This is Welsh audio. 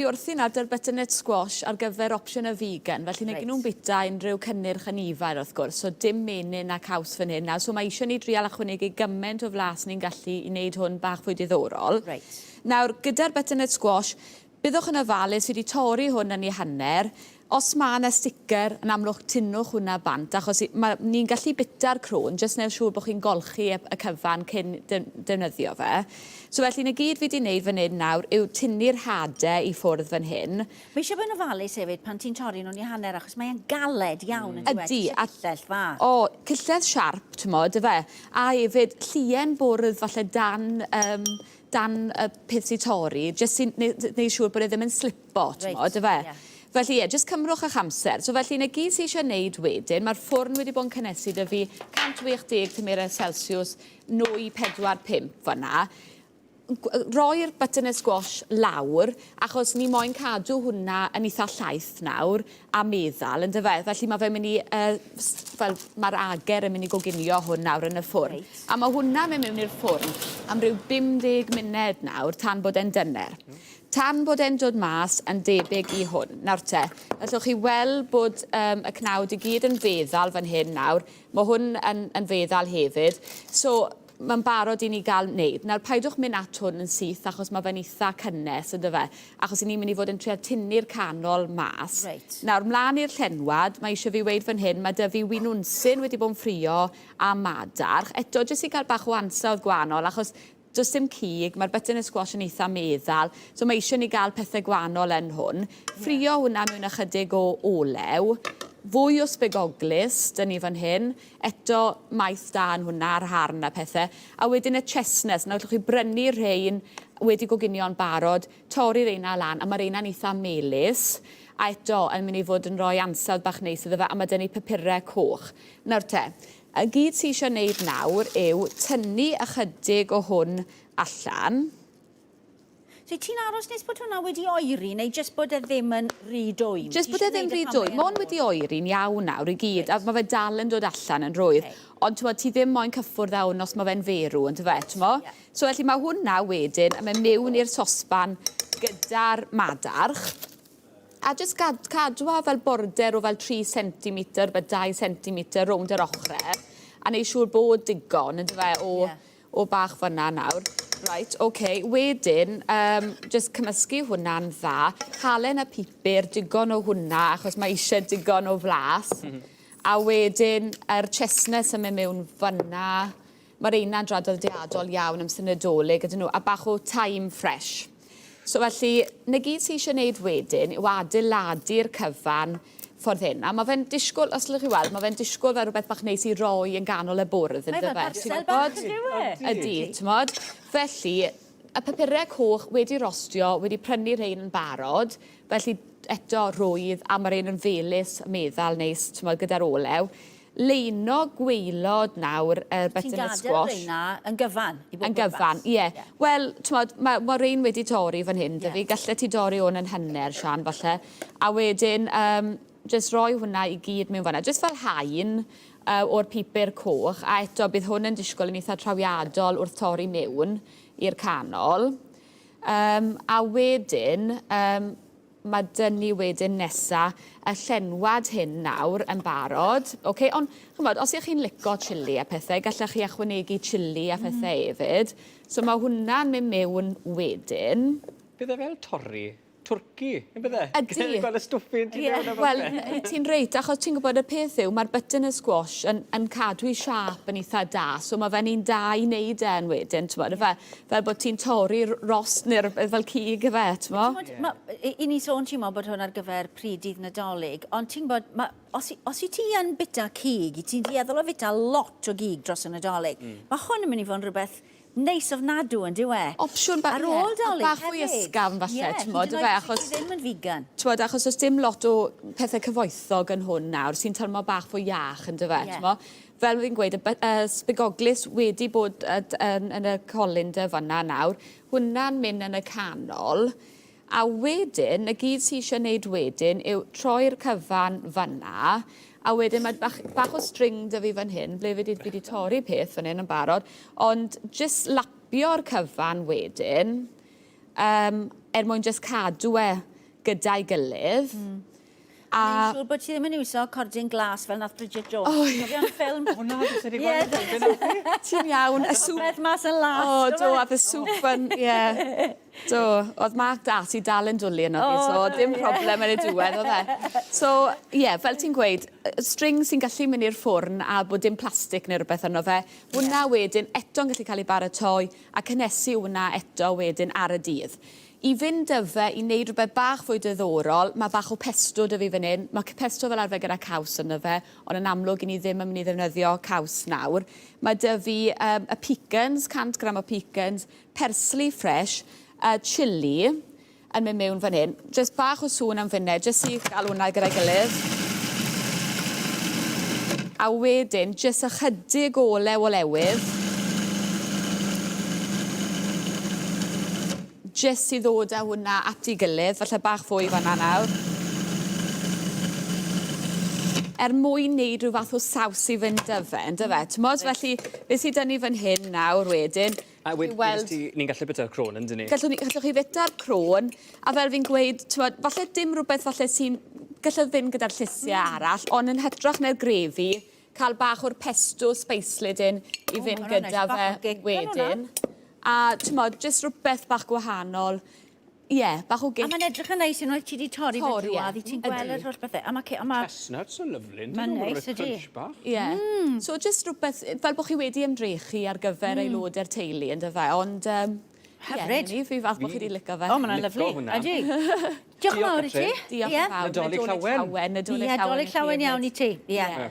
Wrthi'n ardal butternut squash ar gyfer opsiwn y vegan, felly neu nhw'n bita unrhyw cynnyrch yn ifar wrth gwrs, so dim menyn a caws fan hyn. So mae eisiau ni drial ychwanegu gymaint o flas ni'n gallu i wneud hwn bach fwy diddorol. Nawr, gyda'r butternut squash, byddwch yn ofalus wedi torri hwn yn ei hanner. Os mae yna sticker, yn amlwch tinnwch hwnna bant, achos ni'n gallu bita'r crôn, jyst neu siŵr bod chi'n golchi y cyfan cyn defnyddio fe. So felly, na gyd fi wedi wneud fan hyn nawr yw tynnu'r hadau i ffwrdd fan hyn. Mae eisiau bod yn ofalus hefyd pan ti'n torri nhw'n i hanner, achos mae'n galed iawn yn Ydy. Cyllell fa. O, cyllell siarp, ti'n modd, fe. A hefyd, llien bwrdd falle dan y peth sy'n torri, jyst i wneud siŵr bod e ddim yn slipo, ti'n modd, fe. Felly, jyst cymrwch eich amser. So felly, na gyd sy'n eisiau wneud wedyn, mae'r ffwrn wedi bod yn cynnesu dy fi 180 tymerau Celsius, nwy 4-5 fanna. Roi'r butternut squash lawr, achos ni moyn cadw hwnna yn eitha llaeth nawr a meddal, yn dyfe. Felly mae fe'n mynd i, fel mae'r ager yn mynd i goginio hwn nawr yn y ffwrn. A mae hwnna mewn i'r ffwrn am ryw 50 munud nawr tan bod e'n dyner. Tan bod e'n dod mas yn debyg i hwn. Nawr te, allwch chi weld bod y cnawd i gyd yn feddal fan hyn nawr. Mae hwn yn feddal hefyd. So, mae'n barod i ni gael wneud. Nawr, paidwch mynd at hwn yn syth, achos mae fe'n eitha cynnes, ynddo fe. Achos i ni'n mynd i fod yn trio tynnu'r canol mas. Nawr, mlaen i'r llenwad, mae eisiau fi weid fan hyn, mae dy fi winwnsyn wedi bod yn ffrio a madarch. Eto, jyst i gael bach o ansawdd gwahanol, achos does dim cig, mae'r butternut squash yn eitha meddal, so mae eisiau ni gael pethau gwahanol yn hwn. Ffrio hwnna mewn ychydig o olew, fwy o sbigoglis, dyn ni fan hyn, eto maith da yn hwnna ar harn a pethau, a wedyn y chestnuts, nawr llwch chi brynu rhain wedi goginio'n barod, torri'r reina lan, a mae'r reina'n eitha melys, a eto yn mynd i fod yn rhoi ansawdd bach neis iddo fe, a mae dyn ni papurau coch. Nawr te, y gyd sy'n eisiau wneud nawr yw tynnu ychydig o hwn allan. So ti'n aros nes bod hwnna wedi oeri, neu jyst bod e ddim yn rhy dwy? Jyst bod e ddim rhy dwy. Mae hwn wedi oeri'n iawn nawr i gyd, a mae fe dal yn dod allan yn rwydd. Ond ti ddim moyn cyffwrdd a hwn os mae fe'n ferw, yn dyfe, So felly mae hwnna wedyn yn mynd mewn i'r sosban gyda'r madarch. A jyst cadw fel border o fel 3 cm by 2 cm rownd yr ochrau. A neu siŵr bod digon, yn dyfe, o bach fanna nawr. Right, oce. Wedyn, jyst cymysgu hwnna'n dda. Halen y pupur, digon o hwnna, achos mae eisiau digon o flas. A wedyn, yr chestnuts yn mynd mewn fanna. Mae'r reina'n draddodiadol iawn am synadolig ydyn nhw, a bach o thyme fresh. So felly, na gyd sy'n eisiau gwneud wedyn yw adeiladu'r cyfan ffordd hyn. A mae fe'n disgwyl, os ydych chi weld, mae fe'n disgwyl fel rhywbeth bach neis i roi yn ganol y bwrdd. Mae fel parsel bach yw e? Ydy, ti'n modd? Felly, y papurau coch wedi rostio, wedi prynu rhain yn barod. Felly, eto rwydd, a mae rhain yn felys, meddal neis, ti'n modd, gyda'r olew. Leino gweilod nawr y butternut squash. Ti'n gadael reina yn gyfan? Yn gyfan, ie. Wel, mae rhain wedi dorri fan hyn, dy fi. Gallai ti dorri hwn yn hanner, Sian, falle. A wedyn, jyst roi hwnna i gyd mewn fanna. Jyst fel haen o'r pupur coch. A eto, bydd hwn yn disgwyl yn eitha trawiadol wrth torri mewn i'r canol. A wedyn, mae dynnu wedyn nesa y llenwad hyn nawr yn barod. Ond, chymod, os ych chi'n lico chili a pethau, gallech chi ychwanegu chili a pethau hefyd. So mae hwnna'n mynd mewn wedyn. Bydd e fel torri twrci, yn bydde? Ydy. Gweld y stwffyn ti'n mewn efo Wel, ti'n reit, achos ti'n gwybod y peth yw, mae'r butternut squash yn cadw i siap yn eitha da, so mae fe'n un da i wneud e'n wedyn, ti'n gwybod, fel bod ti'n torri Rôst neu fel cig y fe, ti'n gwybod? I ni sôn ti'n meddwl bod hwn ar gyfer pryd dydd Nadolig, ond ti'n gwybod, os i ti yn bita cig, i ti'n dieddol o fita lot o gig dros y Nadolig, mae hwn yn mynd i fod yn rhywbeth neis ofnadw yn dywe. Opsiwn bach, ar ôl Dolig bach fwy ysgafn falle, ti'n modd, achos ti ddim yn vegan. Ti'n modd, achos oes dim lot o pethau cyfoethog yn hwn nawr, sy'n talmo bach fwy iach yn dyfe, ti'n modd. Fel fi'n gweud, y sbigoglis wedi bod yn y colinda fanna nawr, hwnna'n mynd yn y canol, a wedyn, y gyd sy'n eisiau gwneud wedyn yw troi'r cyfan fanna, a wedyn mae bach o string dy fi fan hyn, ble fi wedi torri peth fan hyn yn barod, ond jyst lapio'r cyfan wedyn, mwyn jyst cadw gyda'i gilydd. Mae'n siŵr bod ti ddim yn iwso cordyn glas fel nath Bridget Jones. Cofio'n ffilm? O na, dwi'n wedi gweld. Ti'n iawn, y sŵp... Beth mas yn las. O, do, a y sŵp yn, ie. Do, oedd Mark Darcy dal yn dwlu yno fi, so dim problem yn y diwedd, oedd e. So, ie, fel ti'n gweud, string sy'n gallu mynd i'r ffwrn a bod dim plastig neu rhywbeth yno fe, hwnna wedyn eto'n gallu cael ei baratoi a cynnesu hwnna eto wedyn ar y dydd. I fynd dy fe, i wneud rhywbeth bach fwy diddorol, mae bach o pesto dy fi fan hyn. Mae pesto fel arfer gyda caws yno fe, ond yn amlwg i ni ddim yn mynd i ddefnyddio caws nawr. Mae dy fi y pecans, 100 gram o pecans, persli ffres, chili yn mynd mewn fan hyn. Jyst bach o sŵn am funud, jyst i gael hwnna gyda'i gilydd. A wedyn, jyst ychydig o olew o lewydd. Jyst i ddod â hwnna at ei gilydd, falle bach fwy fan'na nawr. Mwyn wneud rhyw fath o saws i fynd dy fe, ynddo fe? T'mod, felly, beth sydd dyn ni fan hyn nawr wedyn... A ni'n gallu bita'r crôn, yndyn ni? Gallwch chi fita'r crôn, a fel fi'n gweud, t'mod, falle dim rhywbeth falle sy'n gallwch fynd gyda'r llysiau arall, ond yn hytrach na'r grefi, cael bach o'r pesto speislyd i fynd gyda fe wedyn. A, t'mod, jyst rhywbeth bach gwahanol. Ie, bach o A mae'n edrych yn neis unwaith ti wedi torri fe drwad, i ti'n gweld yr holl bethau. Chestnuts yn lyflu. Mae'n neis, ydi. Ie. So, jyst rhywbeth, fel bod chi wedi ymdrechu ar gyfer aelodau'r teulu, ynddo fe, ond... Hyfryd. Ie, fi fath bod chi wedi licio fe. O, mae'n lyflu. Ydi. Diolch yn fawr i ti. Diolch yn fawr. Nadolig llawen. Nadolig llawen iawn i ti. Ie.